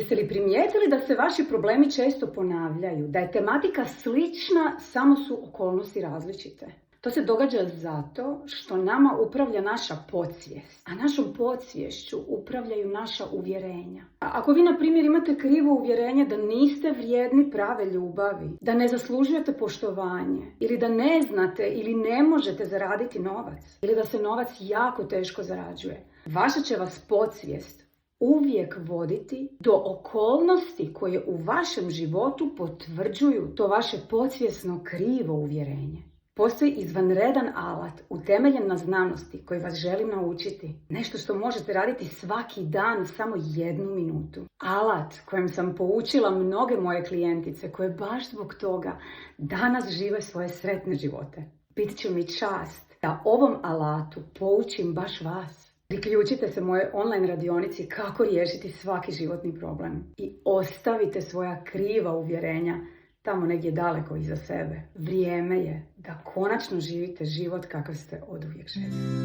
Jeste li primijetili da se vaši problemi često ponavljaju, da je tematika slična, samo su okolnosti različite? To se događa zato što nama upravlja naša podsvijest, a našom podsviješću upravljaju naša uvjerenja. A ako vi, na primjer, imate krivo uvjerenje da niste vrijedni prave ljubavi, da ne zaslužujete poštovanje, ili da ne znate ili ne možete zaraditi novac, ili da se novac jako teško zarađuje, vaša će vas podsvijest uvijek voditi do okolnosti koje u vašem životu potvrđuju to vaše podsvjesno krivo uvjerenje. Postoji izvanredan alat utemeljen na znanosti koji vas želim naučiti. Nešto što možete raditi svaki dan samo 1 minutu. Alat kojem sam poučila mnoge moje klijentice koje baš zbog toga danas žive svoje sretne živote. Bit će mi čast da ovom alatu poučim baš vas. Priključite se moje online radionici kako riješiti svaki životni problem i ostavite svoja kriva uvjerenja tamo negdje daleko iza sebe. Vrijeme je da konačno živite život kakav ste oduvijek željeli.